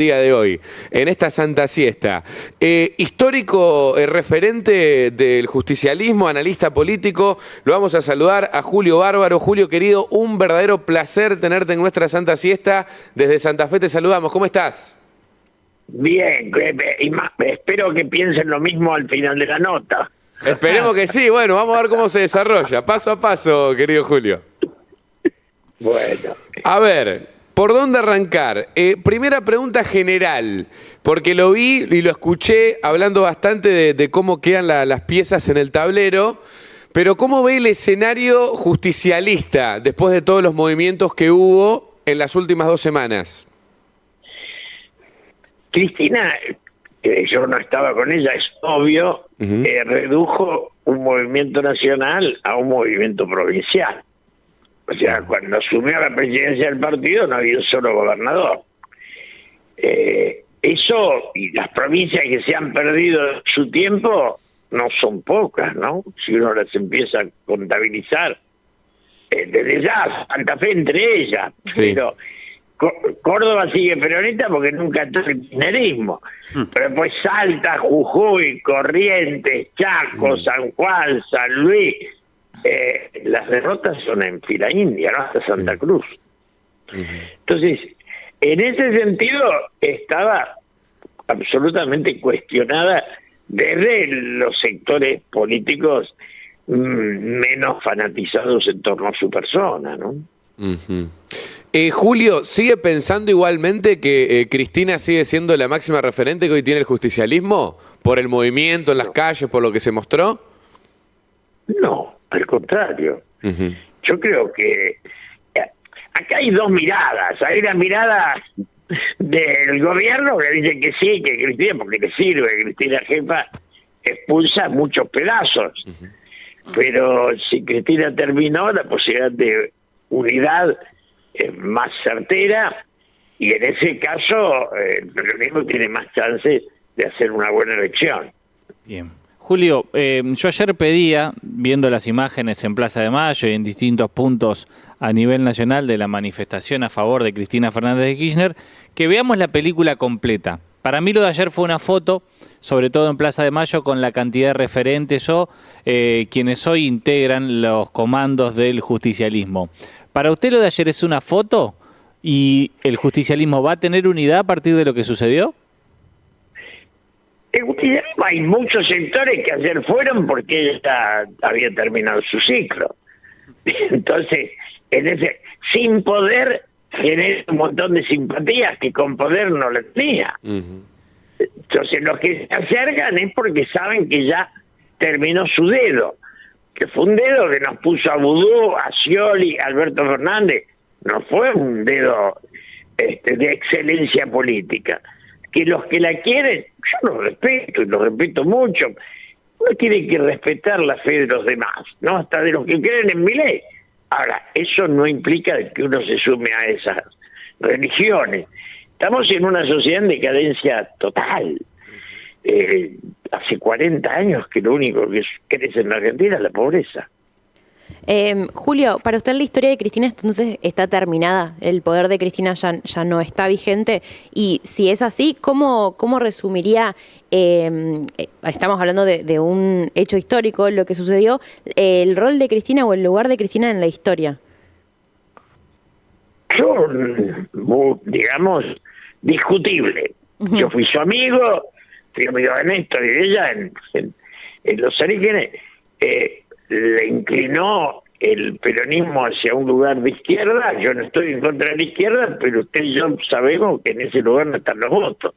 día de hoy, en esta Santa Siesta. Histórico referente del justicialismo, analista político, lo vamos a saludar a Julio Bárbaro. Julio, querido, un verdadero placer tenerte en nuestra Santa Siesta. Desde Santa Fe te saludamos. ¿Cómo estás? Bien, espero que piensen lo mismo al final de la nota. Esperemos que sí. Bueno, vamos a ver cómo se desarrolla. Paso a paso, querido Julio. Bueno. A ver, ¿por dónde arrancar? Primera pregunta general, porque lo vi y lo escuché hablando bastante de cómo quedan las piezas en el tablero, pero ¿cómo ve el escenario justicialista después de todos los movimientos que hubo en las últimas 2 semanas? Cristina, yo no estaba con ella, es obvio, redujo un movimiento nacional a un movimiento provincial. O sea, cuando asumió la presidencia del partido no había un solo gobernador. Eso, y las provincias que se han perdido su tiempo, no son pocas, ¿no? Si uno las empieza a contabilizar, desde ya, Santa Fe entre ellas, Sí. pero Córdoba sigue peronista porque nunca tuvo el kirchnerismo. Pero después Salta, Jujuy, Corrientes, Chaco, San Juan, San Luis. Las derrotas son en fila india, ¿no? Hasta Santa Cruz. Entonces, en ese sentido, estaba absolutamente cuestionada desde los sectores políticos menos fanatizados en torno a su persona, ¿no? Julio, ¿sigue pensando igualmente que Cristina sigue siendo la máxima referente que hoy tiene el justicialismo? ¿Por el movimiento en las calles, por lo que se mostró? No, al contrario. Yo creo que acá hay dos miradas. Hay la mirada del gobierno que dice que sí, que Cristina, porque le sirve, Cristina jefa expulsa muchos pedazos. Pero si Cristina terminó, la posibilidad de unidad es más certera, y en ese caso el peronismo tiene más chances de hacer una buena elección. Bien. Julio, yo ayer pedía, viendo las imágenes en Plaza de Mayo y en distintos puntos a nivel nacional de la manifestación a favor de Cristina Fernández de Kirchner, que veamos la película completa. Para mí lo de ayer fue una foto, sobre todo en Plaza de Mayo, con la cantidad de referentes o quienes hoy integran los comandos del justicialismo. ¿Para usted lo de ayer es una foto y el justicialismo va a tener unidad a partir de lo que sucedió? En justicialismo hay muchos sectores que ayer fueron porque ella había terminado su ciclo. Entonces, sin poder, genera un montón de simpatías que con poder no la tenía. Entonces, los que se acercan es porque saben que ya terminó su dedo, que fue un dedo que nos puso a Vudú, a Scioli, a Alberto Fernández. No fue un dedo de excelencia política. Que los que la quieren, yo los respeto y los respeto mucho. Uno tiene que respetar la fe de los demás, ¿no? Hasta de los que creen en Milei. Ahora, eso no implica que uno se sume a esas religiones. Estamos en una sociedad en decadencia total. Hace 40 años que lo único que crece en la Argentina es la pobreza. Julio, para usted la historia de Cristina entonces está terminada, el poder de Cristina ya no está vigente, y si es así, ¿cómo resumiría, estamos hablando de un hecho histórico, lo que sucedió, el rol de Cristina o el lugar de Cristina en la historia? Yo, digamos, discutible. Yo fui su amigo, fui amigo de Néstor y de ella en los orígenes. Le inclinó el peronismo hacia un lugar de izquierda. Yo no estoy en contra de la izquierda, pero usted y yo sabemos que en ese lugar no están los votos.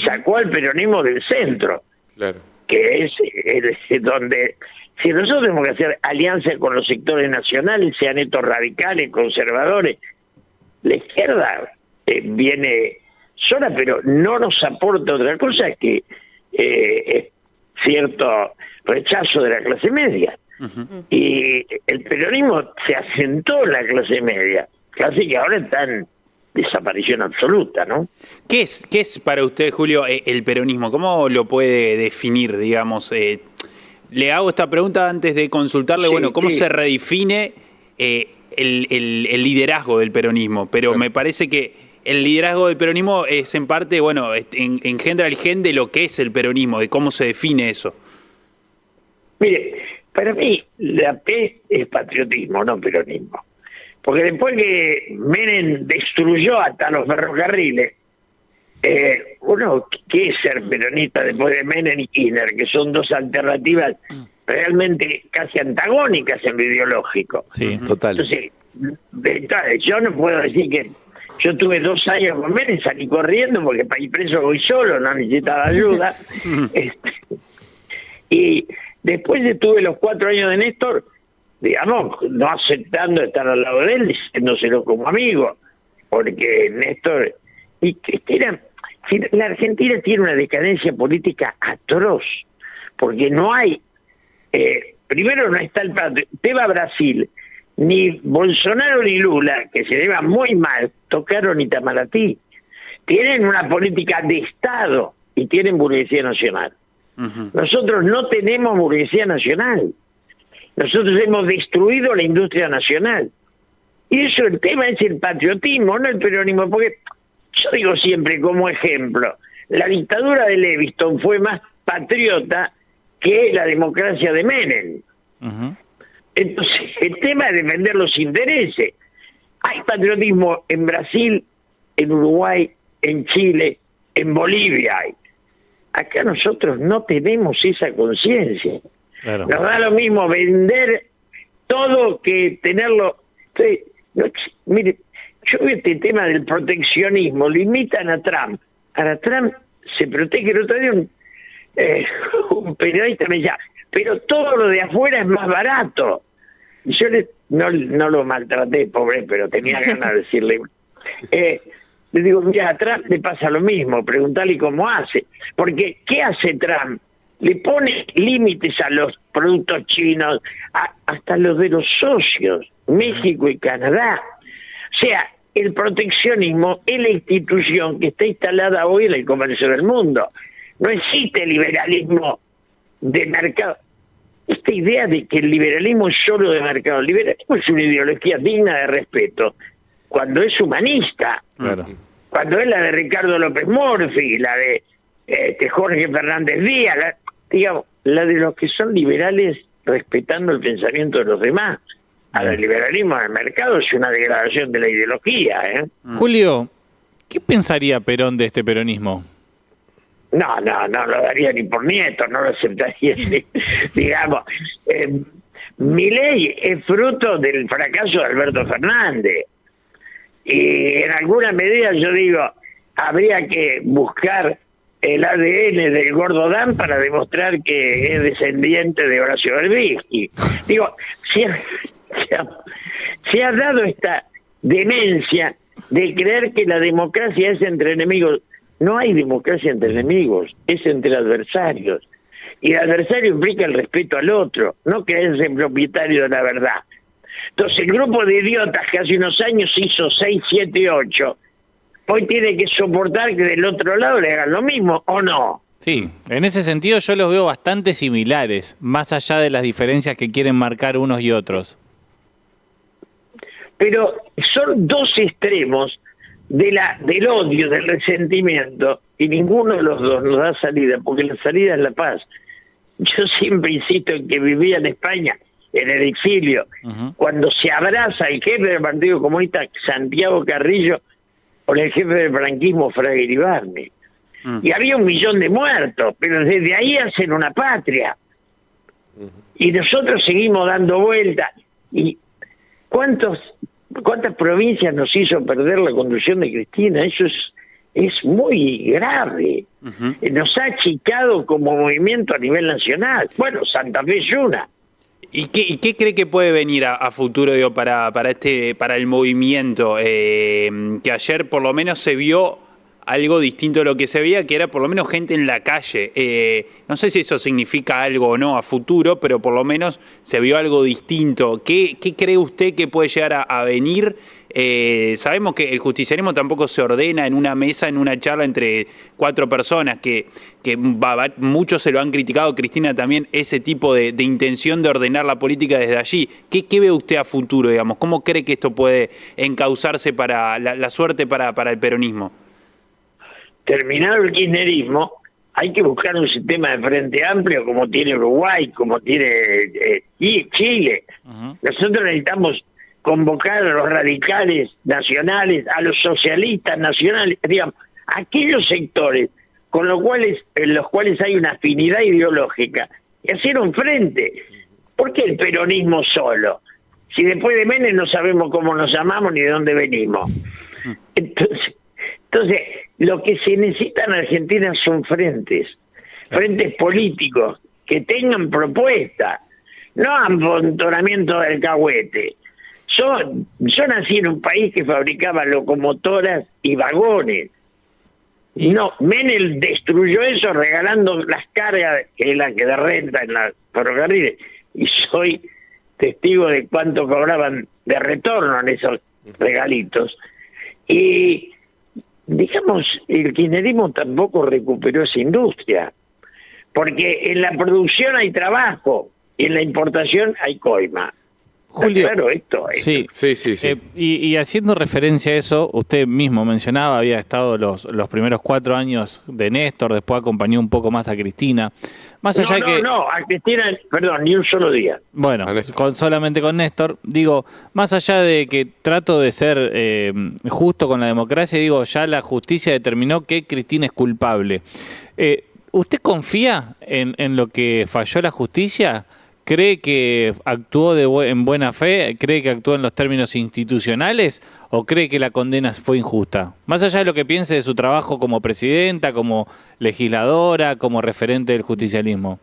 Sacó al peronismo del centro, Claro. que es donde, si nosotros tenemos que hacer alianza con los sectores nacionales, sean estos radicales, conservadores, la izquierda viene sola, pero no nos aporta otra cosa que cierto rechazo de la clase media. Y el peronismo se asentó en la clase media, clase que ahora está en desaparición absoluta, ¿no? ¿Qué es para usted, Julio, el peronismo? ¿Cómo lo puede definir, digamos? Le hago esta pregunta antes de consultarle, ¿cómo se redefine el liderazgo del peronismo? Pero me parece que el liderazgo del peronismo es en parte, bueno, engendra el gen de lo que es el peronismo, de cómo se define eso. Mire, para mí la P es patriotismo, no peronismo. Porque después que Menem destruyó hasta los ferrocarriles, ¿qué es ser peronista después de Menem y Kirchner? Que son dos alternativas realmente casi antagónicas en lo ideológico. Sí, total. Entonces, yo no puedo decir que yo tuve 2 años con Menem, salí corriendo porque para ir preso voy solo, no necesitaba ayuda. Y después tuve los 4 años de Néstor, digamos, no aceptando estar al lado de él, diciéndoselo como amigo, porque Néstor y Cristina, la Argentina tiene una decadencia política atroz, porque no hay, primero no está te va a Brasil, ni Bolsonaro ni Lula, que se llevan muy mal, tocaron Itamaraty, tienen una política de Estado y tienen burguesía nacional. Nosotros no tenemos burguesía nacional. Nosotros hemos destruido la industria nacional. Y eso, el tema es el patriotismo, no el peronismo, porque yo digo siempre como ejemplo, la dictadura de Levingston fue más patriota que la democracia de Menem. Entonces, el tema es defender los intereses. Hay patriotismo en Brasil, en Uruguay, en Chile, en Bolivia hay. Acá nosotros no tenemos esa conciencia. claro. Nos da lo mismo vender todo que tenerlo. Entonces, mire, yo veo este tema del proteccionismo, lo imitan a Trump. Ahora Trump se protege. El otro día un periodista me decía, pero todo lo de afuera es más barato. Y yo no lo maltraté, pobre, pero tenía ganas de decirle. Le digo, mira, a Trump le pasa lo mismo, preguntale cómo hace. Porque, ¿qué hace Trump? Le pone límites a los productos chinos, hasta los de los socios, México y Canadá. O sea, el proteccionismo es la institución que está instalada hoy en el comercio del mundo. No existe liberalismo de mercado. Esta idea de que el liberalismo es solo de mercado, el liberalismo es una ideología digna de respeto cuando es humanista. Claro. Cuando es la de Ricardo López Murphy, la de Jorge Fernández Díaz, digamos, la de los que son liberales respetando el pensamiento de los demás. Ahora, el liberalismo del mercado es una degradación de la ideología. Julio, ¿qué pensaría Perón de este peronismo? No lo daría ni por nieto, no lo aceptaría. Digamos, Milei es fruto del fracaso de Alberto Fernández. Y en alguna medida yo digo, habría que buscar el ADN del Gordo Dan para demostrar que es descendiente de Horacio Berbisky. Digo, se ha dado esta demencia de creer que la democracia es entre enemigos. No hay democracia entre enemigos, es entre adversarios. Y el adversario implica el respeto al otro, no creerse propietario de la verdad. Entonces el grupo de idiotas que hace unos años hizo 6, 7, 8, hoy tiene que soportar que del otro lado le hagan lo mismo, ¿o no? Sí, en ese sentido yo los veo bastante similares, más allá de las diferencias que quieren marcar unos y otros. Pero son dos extremos del odio, del resentimiento, y ninguno de los dos nos da salida, porque la salida es la paz. Yo siempre insisto en que vivía en España, en el exilio, cuando se abraza el jefe del Partido Comunista, Santiago Carrillo, con el jefe del franquismo, Fraga Iribarne. Y había 1 millón de muertos, pero desde ahí hacen una patria. Y nosotros seguimos dando vueltas. ¿Y cuántas provincias nos hizo perder la conducción de Cristina? Eso es muy grave. Nos ha achicado como movimiento a nivel nacional. Bueno, Santa Fe es una. ¿Y qué cree que puede venir a futuro, digo, para el movimiento? Que ayer por lo menos se vio algo distinto de lo que se veía, que era por lo menos gente en la calle. No sé si eso significa algo o no a futuro, pero por lo menos se vio algo distinto. ¿Qué cree usted que puede llegar a venir? Sabemos que el justicialismo tampoco se ordena en una mesa, en una charla entre 4 personas, que muchos se lo han criticado, Cristina también, ese tipo de intención de ordenar la política desde allí. ¿Qué ve usted a futuro, digamos? ¿Cómo cree que esto puede encauzarse para la suerte para el peronismo? Terminado el kirchnerismo, hay que buscar un sistema de frente amplio como tiene Uruguay, como tiene Chile. Nosotros necesitamos convocar a los radicales nacionales, a los socialistas nacionales, digamos, aquellos sectores en los cuales hay una afinidad ideológica, y hacer un frente. ¿Por qué el peronismo solo? Si después de Menem no sabemos cómo nos llamamos ni de dónde venimos. Entonces, lo que se necesita en Argentina son frentes políticos que tengan propuesta, no amontonamiento del alcahuete. Yo nací en un país que fabricaba locomotoras y vagones. No, Menem destruyó eso regalando las cargas que es la que de renta en las ferrocarriles. Y soy testigo de cuánto cobraban de retorno en esos regalitos. Y, digamos, el kirchnerismo tampoco recuperó esa industria. Porque en la producción hay trabajo y en la importación hay coima. Julio, claro, esto. Sí. Sí. Y haciendo referencia a eso, usted mismo mencionaba, había estado los primeros 4 años de Néstor, después acompañó un poco más a Cristina. Más allá a Cristina, perdón, ni un solo día. Bueno, solamente con Néstor, digo, más allá de que trato de ser justo con la democracia, digo, ya la justicia determinó que Cristina es culpable. ¿Usted confía en lo que falló la justicia? ¿Cree que actuó en buena fe? ¿Cree que actuó en los términos institucionales? ¿O cree que la condena fue injusta? Más allá de lo que piense de su trabajo como presidenta, como legisladora, como referente del justicialismo.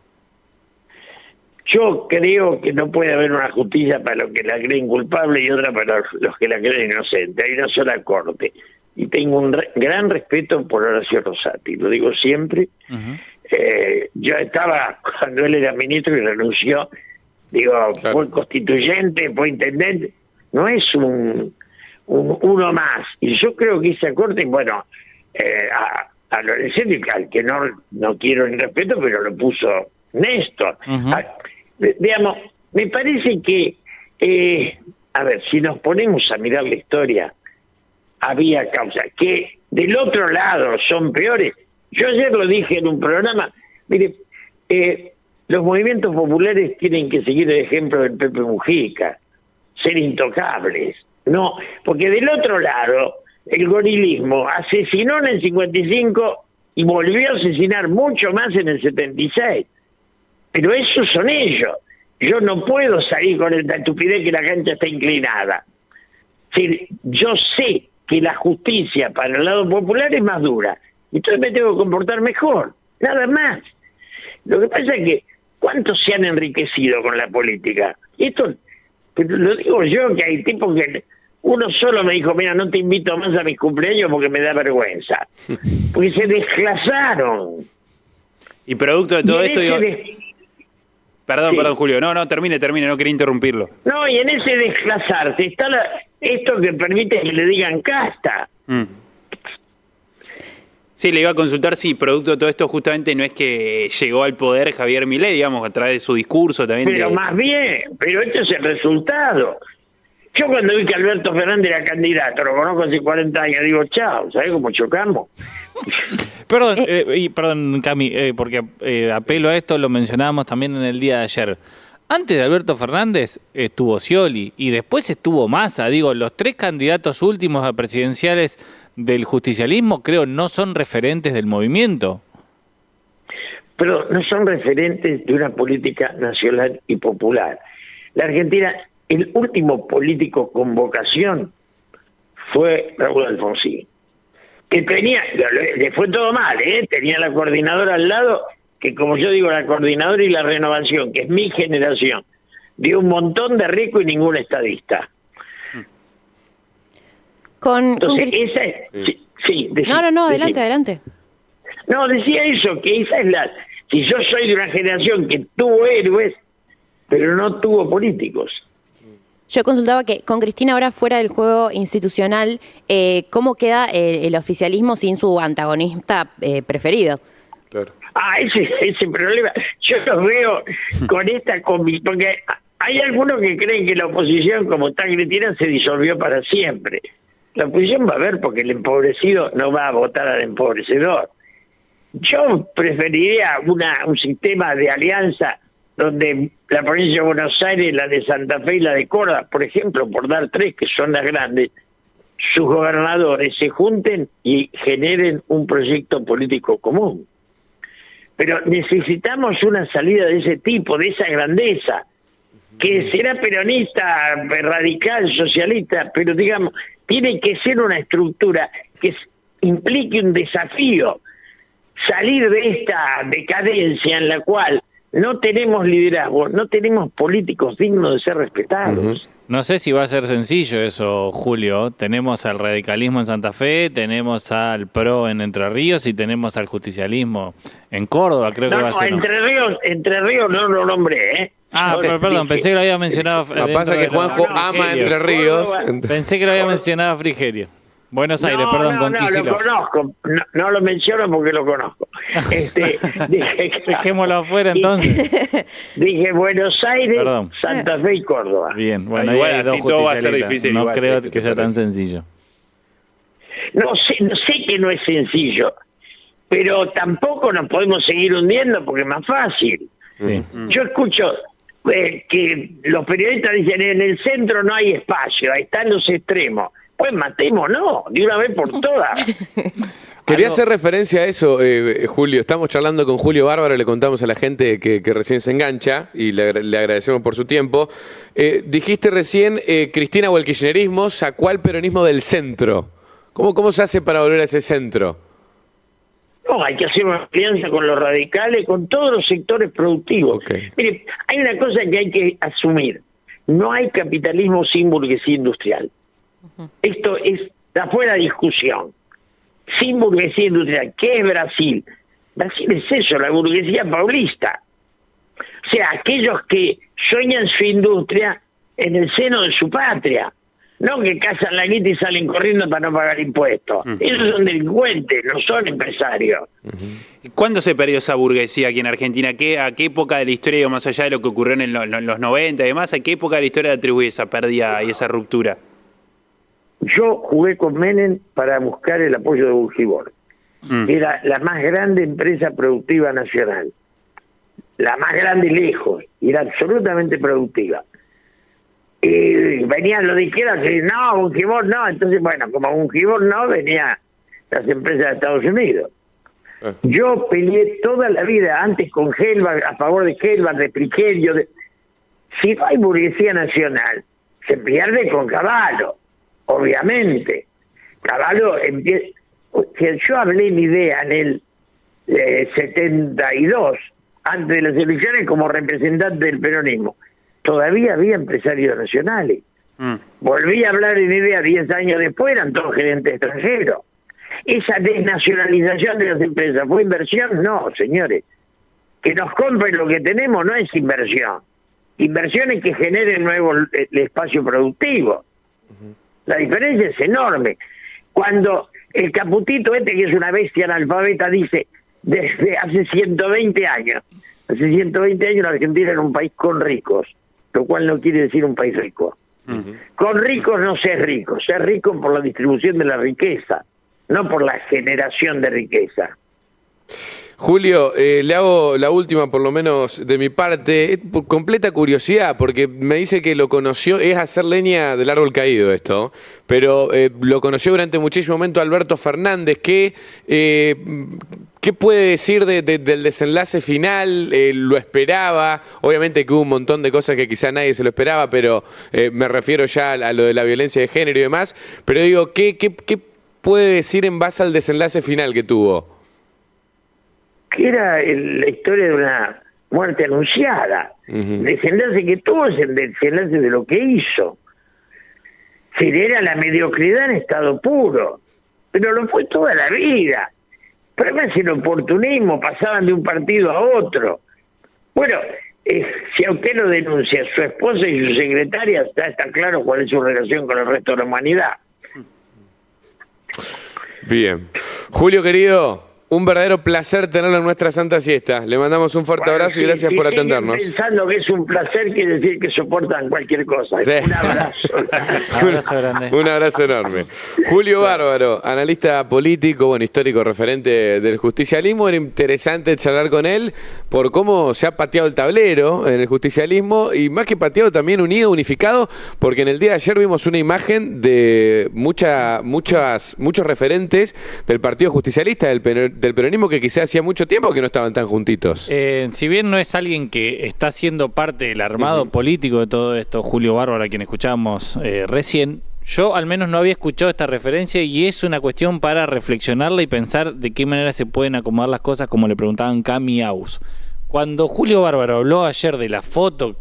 Yo creo que no puede haber una justicia para los que la creen culpable y otra para los que la creen inocente. Hay una sola corte. Y tengo un gran respeto por Horacio Rosati, lo digo siempre. Yo estaba, cuando él era ministro y renunció, digo, claro, fue constituyente, fue intendente, no es uno más. Y yo creo que esa corte, bueno, a Lorenzetti, al que no quiero ni respeto, pero lo puso Néstor. Digamos, me parece que, a ver, si nos ponemos a mirar la historia, había causas que del otro lado son peores. Yo ayer lo dije en un programa, mire, los movimientos populares tienen que seguir el ejemplo del Pepe Mujica, ser intocables, no, porque del otro lado el gorilismo asesinó en el 55 y volvió a asesinar mucho más en el 76, pero esos son ellos. Yo no puedo salir con esta estupidez que la cancha está inclinada. Sí, yo sé que la justicia para el lado popular es más dura, entonces me tengo que comportar mejor, nada más. Lo que pasa es que ¿cuántos se han enriquecido con la política? Y esto, lo digo yo, que hay tipos que uno solo me dijo, mira, no te invito más a mis cumpleaños porque me da vergüenza, porque se desclasaron. Y producto de todo esto, digo... Perdón, Julio, no, termine, no quería interrumpirlo. No, y en ese desclasarse está esto que permite que le digan casta. Sí, le iba a consultar si producto de todo esto justamente no es que llegó al poder Javier Milei, digamos, a través de su discurso también. Pero más bien, pero este es el resultado. Yo cuando vi que Alberto Fernández era candidato, lo conozco hace 40 años, digo, chao, ¿sabés cómo chocamos? Perdón, Cami, porque apelo a esto, lo mencionábamos también en el día de ayer. Antes de Alberto Fernández estuvo Scioli y después estuvo Massa. Digo, los 3 candidatos últimos a presidenciales del justicialismo creo no son referentes del movimiento. Pero no son referentes de una política nacional y popular. La Argentina, el último político con vocación fue Raúl Alfonsín, que le fue todo mal, tenía la coordinadora al lado, que como yo digo, la coordinadora y la renovación, que es mi generación, dio un montón de rico y ningún estadista. Entonces, esa es, Sí, No, adelante, adelante. No, decía eso, que esa es la... Si yo soy de una generación que tuvo héroes, pero no tuvo políticos. Yo consultaba que con Cristina ahora fuera del juego institucional, ¿cómo queda el oficialismo sin su antagonista preferido? Claro. Ese problema, yo los veo con esta porque hay algunos que creen que la oposición, como está Cristina, se disolvió para siempre. La oposición va a ver porque el empobrecido no va a votar al empobrecedor. Yo preferiría un sistema de alianza donde la provincia de Buenos Aires, la de Santa Fe y la de Córdoba, por ejemplo, por dar tres que son las grandes, sus gobernadores se junten y generen un proyecto político común. Pero necesitamos una salida de ese tipo, de esa grandeza, que será peronista, radical, socialista, pero digamos, tiene que ser una estructura que implique un desafío, salir de esta decadencia en la cual no tenemos liderazgo, no tenemos políticos dignos de ser respetados. No sé si va a ser sencillo eso, Julio. Tenemos al radicalismo en Santa Fe, tenemos al PRO en Entre Ríos y tenemos al justicialismo en Córdoba, creo que va a ser. Entre Ríos no lo nombré, ¿eh? Pero perdón, pensé que lo había mencionado. Lo que pasa es que Juanjo ama Entre Ríos. Pensé que lo había mencionado a Frigerio. Buenos Aires, perdón, con Kicillof. No, lo conozco, no lo menciono porque lo conozco. Dejémoslo afuera entonces. Dije Buenos Aires, perdón. Santa Fe y Córdoba. Bien, bueno, igual así todo va a ser difícil. No igual, creo que sea tan sencillo. No sé que no es sencillo, pero tampoco nos podemos seguir hundiendo porque es más fácil. Sí. Yo escucho que los periodistas dicen en el centro no hay espacio, ahí están los extremos. Pues matémonos, de una vez por todas. Quería hacer referencia a eso, Julio. Estamos charlando con Julio Bárbaro, le contamos a la gente que recién se engancha y le agradecemos por su tiempo. Dijiste recién, Cristina o el kirchnerismo sacó al peronismo del centro. ¿Cómo se hace para volver a ese centro? No, hay que hacer una alianza con los radicales, con todos los sectores productivos. Okay. Mire, hay una cosa que hay que asumir. No hay capitalismo sin burguesía industrial. Esto está fuera de discusión. Sin burguesía industrial, ¿qué es Brasil? Brasil es eso, la burguesía paulista. O sea, aquellos que sueñan su industria en el seno de su patria. No que cazan la guita y salen corriendo para no pagar impuestos. Esos son delincuentes, no son empresarios. ¿Cuándo se perdió esa burguesía aquí en Argentina? ¿A qué época de la historia, más allá de lo que ocurrió en los 90 y demás, a qué época de la historia atribuye esa pérdida y esa ruptura? Yo jugué con Menem para buscar el apoyo de Urgibor. Era la más grande empresa productiva nacional. La más grande lejos. Y era absolutamente productiva. Y venían los de izquierda que no, Urgibor no. Entonces, bueno, como Urgibor no, venían las empresas de Estados Unidos. Yo peleé toda la vida antes con Gelbach, a favor de Gelbach, de Frigerio. Si no hay burguesía nacional, se pierde con Cavallo. Obviamente, Cavallo empieza. Yo hablé mi idea en el 72, antes de las elecciones, como representante del peronismo. Todavía había empresarios nacionales. Volví a hablar en mi idea 10 años después, eran todos gerentes extranjeros. Esa desnacionalización de las empresas, ¿fue inversión? No, señores. Que nos compren lo que tenemos no es inversión. Inversión es que generen nuevo el espacio productivo. La diferencia es enorme. Cuando el Caputito que es una bestia analfabeta, dice, desde hace 120 años la Argentina era un país con ricos, lo cual no quiere decir un país rico. Con ricos no ser rico, ser rico por la distribución de la riqueza, no por la generación de riqueza. Julio, le hago la última, por lo menos de mi parte, por completa curiosidad, porque me dice que lo conoció, es hacer leña del árbol caído esto, pero lo conoció durante muchísimo momento Alberto Fernández. ¿Qué puede decir del desenlace final? ¿Lo esperaba? Obviamente que hubo un montón de cosas que quizá nadie se lo esperaba, pero me refiero ya a lo de la violencia de género y demás, pero digo, ¿qué puede decir en base al desenlace final que tuvo? Que era la historia de una muerte anunciada. El desenlace que tuvo es el desenlace de lo que hizo. Si era la mediocridad en estado puro. pero lo fue toda la vida. Pero además el oportunismo, pasaban de un partido a otro. Bueno, si a usted lo denuncia su esposa y su secretaria, está claro cuál es su relación con el resto de la humanidad. Bien. Julio, querido, un verdadero placer tenerlo en nuestra Santa Siesta. Le mandamos un fuerte abrazo y gracias por atendernos. Pensando que es un placer, quiere decir que soportan cualquier cosa. Sí. Un abrazo. Un abrazo grande. Un abrazo enorme. Julio Bárbaro, analista político, bueno, histórico referente del justicialismo. Era interesante charlar con él por cómo se ha pateado el tablero en el justicialismo y más que pateado también unido, unificado, porque en el día de ayer vimos una imagen de muchos referentes del Partido Justicialista, del peronismo, que quizás hacía mucho tiempo que no estaban tan juntitos. Si bien no es alguien que está siendo parte del armado político de todo esto, Julio Bárbaro, a quien escuchábamos recién, yo al menos no había escuchado esta referencia y es una cuestión para reflexionarla y pensar de qué manera se pueden acomodar las cosas, como le preguntaban Cami y Aus. Cuando Julio Bárbaro habló ayer de la foto